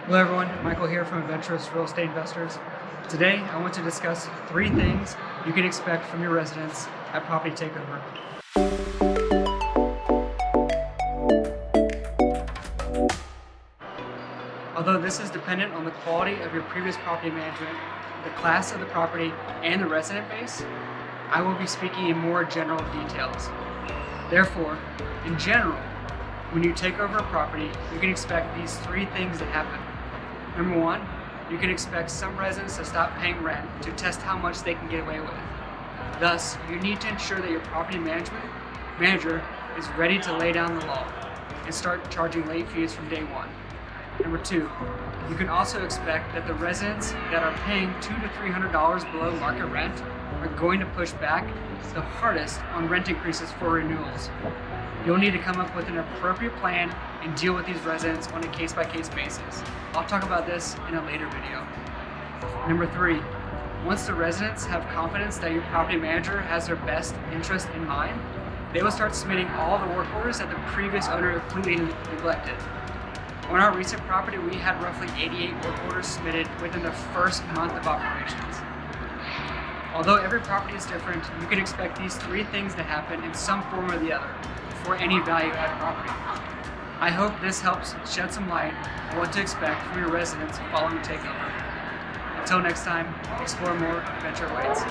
Hello everyone, Michael here from Adventurous Real Estate Investors. Today I want to discuss 3 things you can expect from your residents at property takeover. Although this is dependent on the quality of your previous property management, the class of the property, and the resident base, I will be speaking in more general details. Therefore, in general, when you take over a property, you can expect these 3 things to happen. Number 1, you can expect some residents to stop paying rent to test how much they can get away with. Thus, you need to ensure that your property manager is ready to lay down the law and start charging late fees from day 1. Number 2, you can also expect that the residents that are paying $200 to $300 below market rent are going to push back the hardest on rent increases for renewals. You'll need to come up with an appropriate plan and deal with these residents on a case-by-case basis. I'll talk about this in a later video. Number 3, once the residents have confidence that your property manager has their best interest in mind, they will start submitting all the work orders that the previous owner completely neglected. On our recent property, we had roughly 88 work orders submitted within the first month of operations. Although every property is different, you can expect these 3 things to happen in some form or the other for any value-add property. I hope this helps shed some light on what to expect from your residents following takeover. Until next time, explore more, adventure awaits.